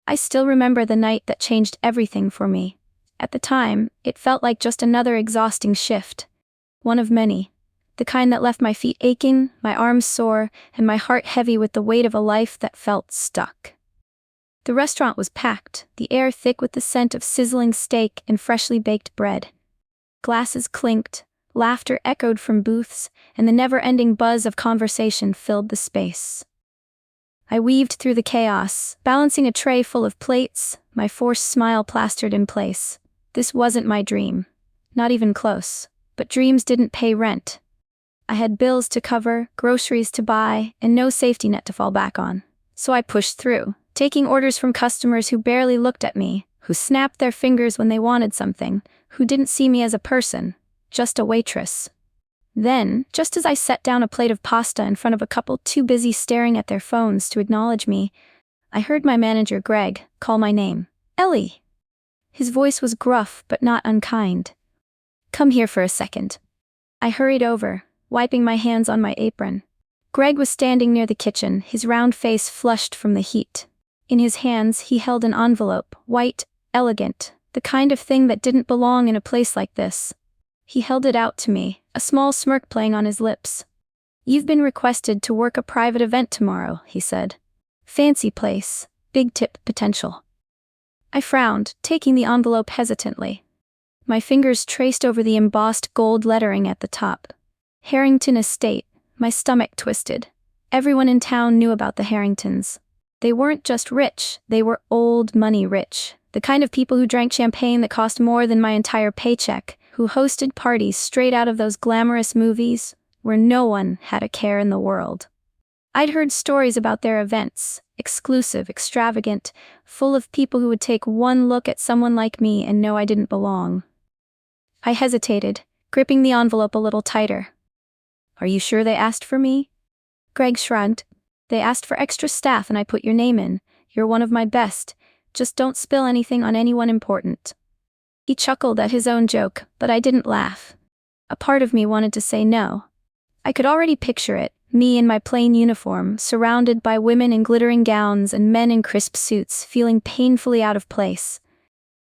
I still remember the night that changed everything for me. At the time, it felt like just another exhausting shift. One of many. The kind that left my feet aching, my arms sore, and my heart heavy with the weight of a life that felt stuck. The restaurant was packed, the air thick with the scent of sizzling steak and freshly baked bread. Glasses clinked, laughter echoed from booths, and the never-ending buzz of conversation filled the space. I weaved through the chaos, balancing a tray full of plates, my forced smile plastered in place. This wasn't my dream. Not even close. But dreams didn't pay rent. I had bills to cover, groceries to buy, and no safety net to fall back on. So I pushed through, taking orders from customers who barely looked at me, who snapped their fingers when they wanted something, who didn't see me as a person, just a waitress. Then, just as I set down a plate of pasta in front of a couple too busy staring at their phones to acknowledge me, I heard my manager, Greg, call my name. Ellie. His voice was gruff but not unkind. Come here for a second. I hurried over, wiping my hands on my apron. Greg was standing near the kitchen, his round face flushed from the heat. In his hands, he held an envelope, white, elegant, the kind of thing that didn't belong in a place like this. He held it out to me, a small smirk playing on his lips. You've been requested to work a private event tomorrow, he said. Fancy place, big tip potential. I frowned, taking the envelope hesitantly. My fingers traced over the embossed gold lettering at the top. Harrington Estate. My stomach twisted. Everyone in town knew about the Harringtons. They weren't just rich, they were old money rich. The kind of people who drank champagne that cost more than my entire paycheck, who hosted parties straight out of those glamorous movies, where no one had a care in the world. I'd heard stories about their events, exclusive, extravagant, full of people who would take one look at someone like me and know I didn't belong. I hesitated, gripping the envelope a little tighter. Are you sure they asked for me? Greg shrugged. They asked for extra staff and I put your name in. You're one of my best. Just don't spill anything on anyone important. He chuckled at his own joke, but I didn't laugh. A part of me wanted to say no. I could already picture it, me in my plain uniform, surrounded by women in glittering gowns and men in crisp suits, feeling painfully out of place.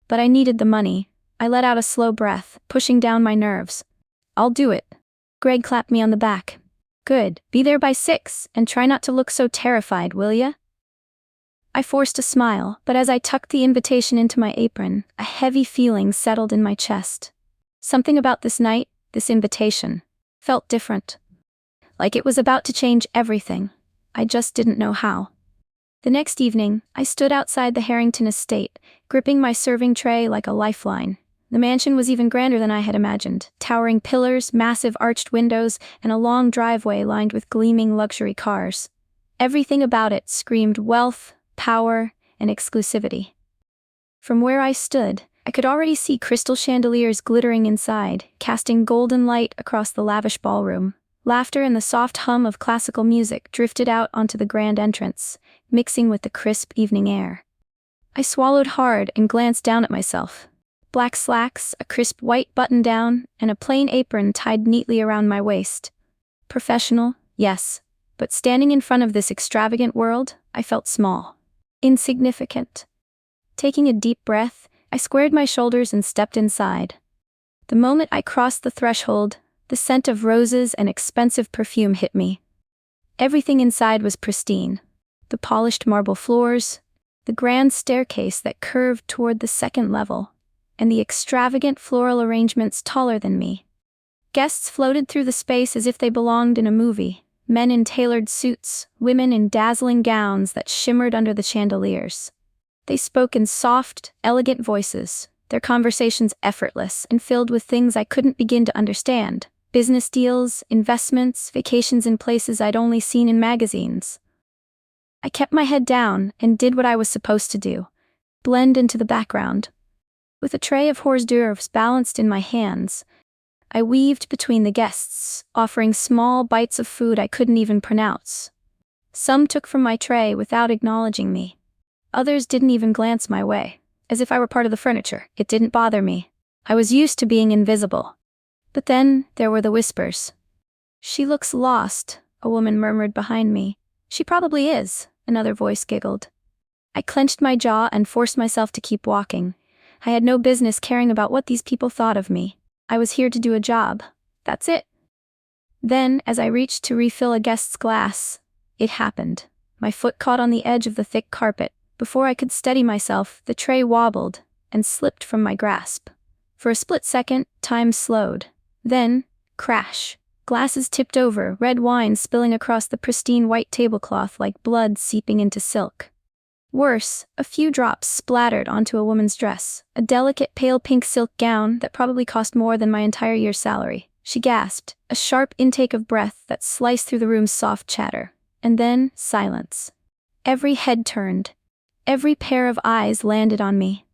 But I needed the money. I let out a slow breath, pushing down my nerves. I'll do it. Greg clapped me on the back. Good, be there by 6, and try not to look so terrified, will ya? I forced a smile, but as I tucked the invitation into my apron, a heavy feeling settled in my chest. Something about this night, this invitation, felt different. Like it was about to change everything. I just didn't know how. The next evening, I stood outside the Harrington estate, gripping my serving tray like a lifeline. The mansion was even grander than I had imagined, towering pillars, massive arched windows, and a long driveway lined with gleaming luxury cars. Everything about it screamed wealth, power, and exclusivity. From where I stood, I could already see crystal chandeliers glittering inside, casting golden light across the lavish ballroom. Laughter and the soft hum of classical music drifted out onto the grand entrance, mixing with the crisp evening air. I swallowed hard and glanced down at myself. Black slacks, a crisp white button-down, and a plain apron tied neatly around my waist. Professional, yes, but standing in front of this extravagant world, I felt small. Insignificant. Taking a deep breath, I squared my shoulders and stepped inside. The moment I crossed the threshold, the scent of roses and expensive perfume hit me. Everything inside was pristine. The polished marble floors, the grand staircase that curved toward the second level, and the extravagant floral arrangements taller than me. Guests floated through the space as if they belonged in a movie, men in tailored suits, women in dazzling gowns that shimmered under the chandeliers. They spoke in soft, elegant voices, their conversations effortless and filled with things I couldn't begin to understand. Business deals, investments, vacations in places I'd only seen in magazines. I kept my head down and did what I was supposed to do, blend into the background. With a tray of hors d'oeuvres balanced in my hands, I weaved between the guests, offering small bites of food I couldn't even pronounce. Some took from my tray without acknowledging me. Others didn't even glance my way, as if I were part of the furniture. It didn't bother me. I was used to being invisible. But then, there were the whispers. She looks lost, a woman murmured behind me. She probably is, another voice giggled. I clenched my jaw and forced myself to keep walking. I had no business caring about what these people thought of me. I was here to do a job. That's it. Then, as I reached to refill a guest's glass, it happened. My foot caught on the edge of the thick carpet. Before I could steady myself, the tray wobbled and slipped from my grasp. For a split second, time slowed. Then, crash. Glasses tipped over, red wine spilling across the pristine white tablecloth like blood seeping into silk. Worse, a few drops splattered onto a woman's dress, a delicate pale pink silk gown that probably cost more than my entire year's salary. She gasped, a sharp intake of breath that sliced through the room's soft chatter. And then, silence. Every head turned. Every pair of eyes landed on me.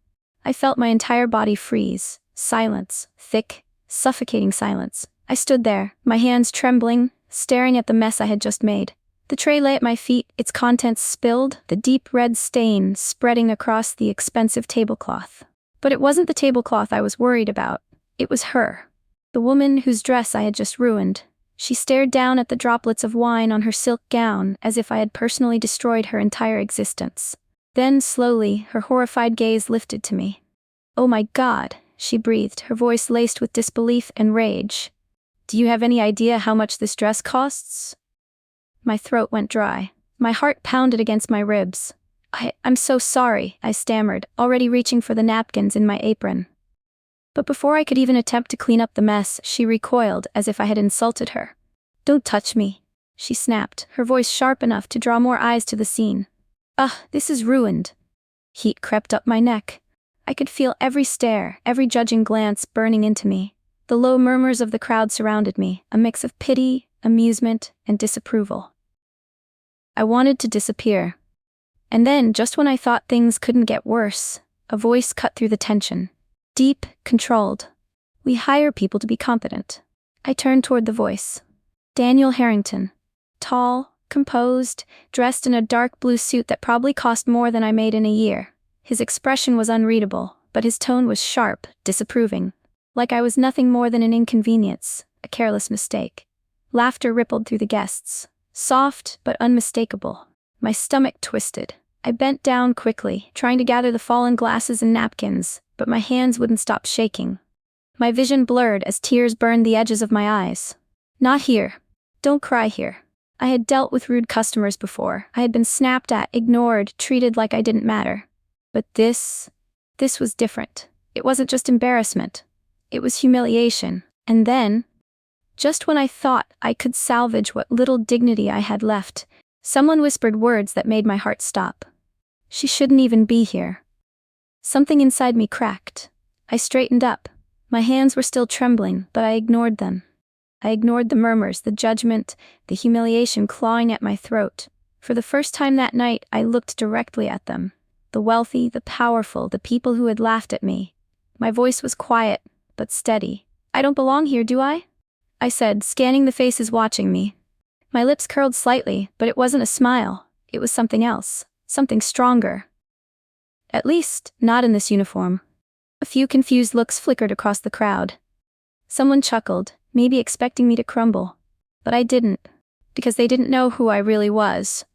I felt my entire body freeze. Silence. Thick, suffocating silence. I stood there, my hands trembling, staring at the mess I had just made. The tray lay at my feet, its contents spilled, the deep red stain spreading across the expensive tablecloth. But it wasn't the tablecloth I was worried about. It was her. The woman whose dress I had just ruined. She stared down at the droplets of wine on her silk gown as if I had personally destroyed her entire existence. Then, slowly, her horrified gaze lifted to me. "Oh my God," she breathed, her voice laced with disbelief and rage. "Do you have any idea how much this dress costs?" My throat went dry. My heart pounded against my ribs. I'm so sorry," I stammered, already reaching for the napkins in my apron. But before I could even attempt to clean up the mess, she recoiled as if I had insulted her. "Don't touch me," she snapped, her voice sharp enough to draw more eyes to the scene. "Ugh, this is ruined." Heat crept up my neck. I could feel every stare, every judging glance burning into me. The low murmurs of the crowd surrounded me, a mix of pity, amusement, and disapproval. I wanted to disappear. And then, just when I thought things couldn't get worse, a voice cut through the tension. Deep, controlled. "We hire people to be competent." I turned toward the voice. Daniel Harrington. Tall, composed, dressed in a dark blue suit that probably cost more than I made in a year. His expression was unreadable, but his tone was sharp, disapproving. Like I was nothing more than an inconvenience, a careless mistake. Laughter rippled through the guests. Soft, but unmistakable. My stomach twisted. I bent down quickly, trying to gather the fallen glasses and napkins, but my hands wouldn't stop shaking. My vision blurred as tears burned the edges of my eyes. "Not here. Don't cry here." I had dealt with rude customers before. I had been snapped at, ignored, treated like I didn't matter. But this was different. It wasn't just embarrassment. It was humiliation. And then, just when I thought I could salvage what little dignity I had left, someone whispered words that made my heart stop. "She shouldn't even be here." Something inside me cracked. I straightened up. My hands were still trembling, but I ignored them. I ignored the murmurs, the judgment, the humiliation clawing at my throat. For the first time that night, I looked directly at them. The wealthy, the powerful, the people who had laughed at me. My voice was quiet, but steady. "I don't belong here, do I?" I said, scanning the faces watching me. My lips curled slightly, but it wasn't a smile. It was something else, something stronger. At least, not in this uniform. A few confused looks flickered across the crowd. Someone chuckled, maybe expecting me to crumble. But I didn't, because they didn't know who I really was.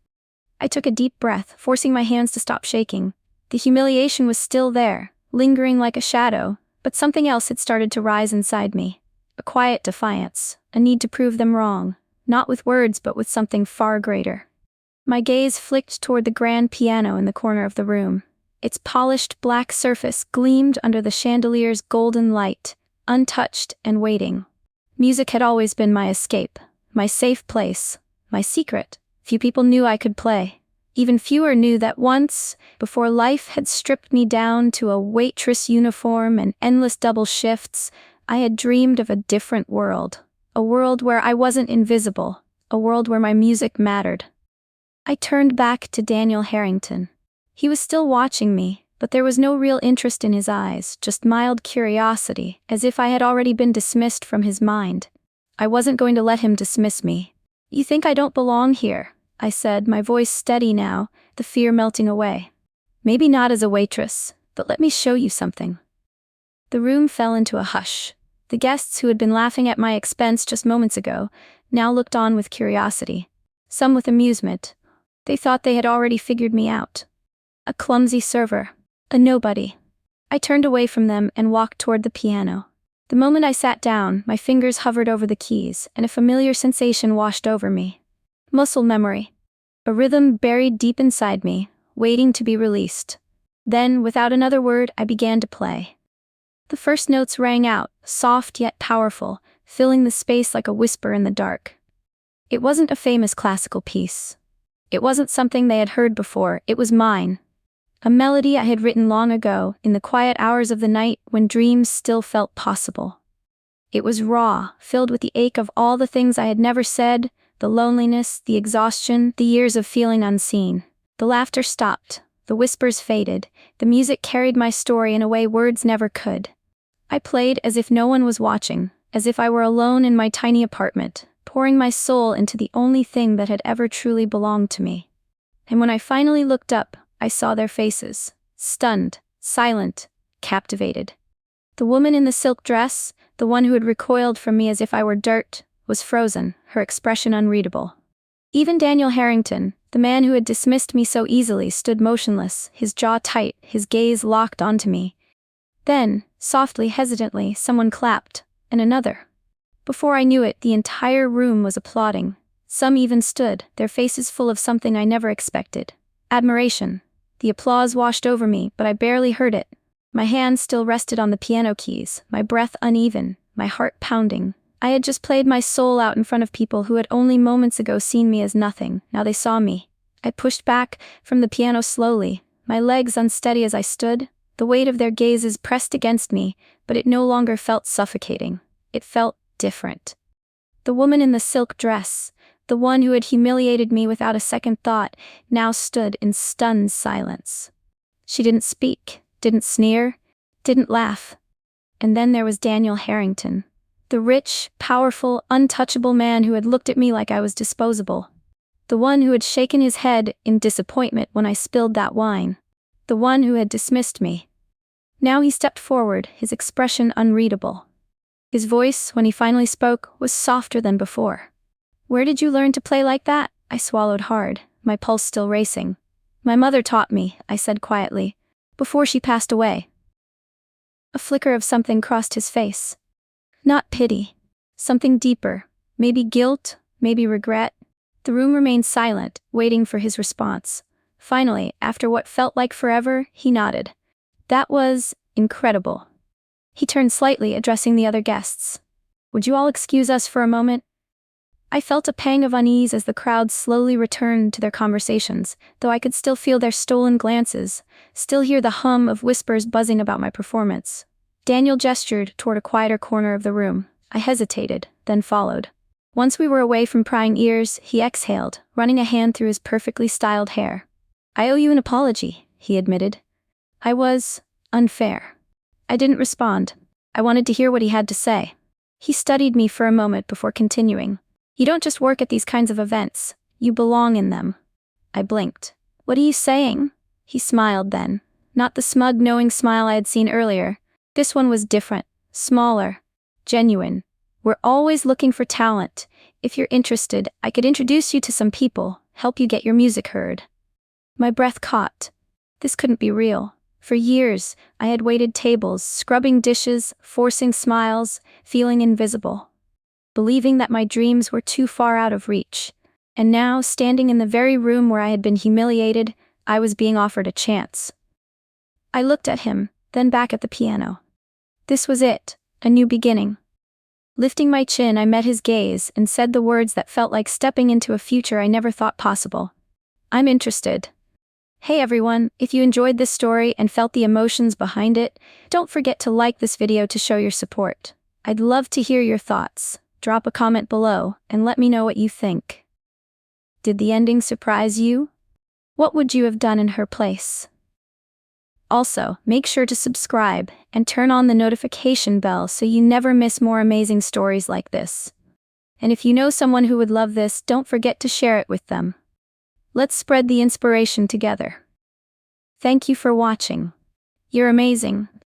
I took a deep breath, forcing my hands to stop shaking. The humiliation was still there, lingering like a shadow, but something else had started to rise inside me. A quiet defiance, a need to prove them wrong, not with words but with something far greater. My gaze flicked toward the grand piano in the corner of the room. Its polished black surface gleamed under the chandelier's golden light, untouched and waiting. Music had always been my escape, my safe place, my secret. Few people knew I could play. Even fewer knew that once, before life had stripped me down to a waitress uniform and endless double shifts, I had dreamed of a different world. A world where I wasn't invisible. A world where my music mattered. I turned back to Daniel Harrington. He was still watching me, but there was no real interest in his eyes, just mild curiosity, as if I had already been dismissed from his mind. I wasn't going to let him dismiss me. "You think I don't belong here?" I said, my voice steady now, the fear melting away. "Maybe not as a waitress, but let me show you something." The room fell into a hush. The guests who had been laughing at my expense just moments ago now looked on with curiosity. Some with amusement. They thought they had already figured me out. A clumsy server. A nobody. I turned away from them and walked toward the piano. The moment I sat down, my fingers hovered over the keys, and a familiar sensation washed over me. Muscle memory. A rhythm buried deep inside me, waiting to be released. Then, without another word, I began to play. The first notes rang out, soft yet powerful, filling the space like a whisper in the dark. It wasn't a famous classical piece. It wasn't something they had heard before, it was mine. A melody I had written long ago, in the quiet hours of the night when dreams still felt possible. It was raw, filled with the ache of all the things I had never said, the loneliness, the exhaustion, the years of feeling unseen. The laughter stopped, the whispers faded, the music carried my story in a way words never could. I played as if no one was watching, as if I were alone in my tiny apartment, pouring my soul into the only thing that had ever truly belonged to me. And when I finally looked up, I saw their faces, stunned, silent, captivated. The woman in the silk dress, the one who had recoiled from me as if I were dirt, was frozen, her expression unreadable. Even Daniel Harrington, the man who had dismissed me so easily, stood motionless, his jaw tight, his gaze locked onto me. Then, softly, hesitantly, someone clapped, and another. Before I knew it, the entire room was applauding. Some even stood, their faces full of something I never expected. Admiration. The applause washed over me, but I barely heard it. My hands still rested on the piano keys, my breath uneven, my heart pounding. I had just played my soul out in front of people who had only moments ago seen me as nothing. Now they saw me. I pushed back from the piano slowly, my legs unsteady as I stood. The weight of their gazes pressed against me, but it no longer felt suffocating. It felt different. The woman in the silk dress, the one who had humiliated me without a second thought, now stood in stunned silence. She didn't speak, didn't sneer, didn't laugh. And then there was Daniel Harrington, the rich, powerful, untouchable man who had looked at me like I was disposable. The one who had shaken his head in disappointment when I spilled that wine. The one who had dismissed me. Now he stepped forward, his expression unreadable. His voice, when he finally spoke, was softer than before. "Where did you learn to play like that?" I swallowed hard, my pulse still racing. "My mother taught me," I said quietly, "before she passed away." A flicker of something crossed his face. Not pity. Something deeper. Maybe guilt, maybe regret. The room remained silent, waiting for his response. Finally, after what felt like forever, he nodded. "That was incredible." He turned slightly, addressing the other guests. "Would you all excuse us for a moment?" I felt a pang of unease as the crowd slowly returned to their conversations, though I could still feel their stolen glances, still hear the hum of whispers buzzing about my performance. Daniel gestured toward a quieter corner of the room. I hesitated, then followed. Once we were away from prying ears, he exhaled, running a hand through his perfectly styled hair. "I owe you an apology," he admitted. "I was unfair." I didn't respond. I wanted to hear what he had to say. He studied me for a moment before continuing. "You don't just work at these kinds of events, you belong in them." I blinked. "What are you saying?" He smiled then. Not the smug, knowing smile I had seen earlier. This one was different, smaller, genuine. "We're always looking for talent. If you're interested, I could introduce you to some people, help you get your music heard." My breath caught. This couldn't be real. For years, I had waited tables, scrubbing dishes, forcing smiles, feeling invisible. Believing that my dreams were too far out of reach. And now, standing in the very room where I had been humiliated, I was being offered a chance. I looked at him, then back at the piano. This was it, a new beginning. Lifting my chin, I met his gaze and said the words that felt like stepping into a future I never thought possible. "I'm interested." Hey everyone, if you enjoyed this story and felt the emotions behind it, don't forget to like this video to show your support. I'd love to hear your thoughts. Drop a comment below and let me know what you think. Did the ending surprise you? What would you have done in her place? Also, make sure to subscribe and turn on the notification bell so you never miss more amazing stories like this. And if you know someone who would love this, don't forget to share it with them. Let's spread the inspiration together. Thank you for watching. You're amazing.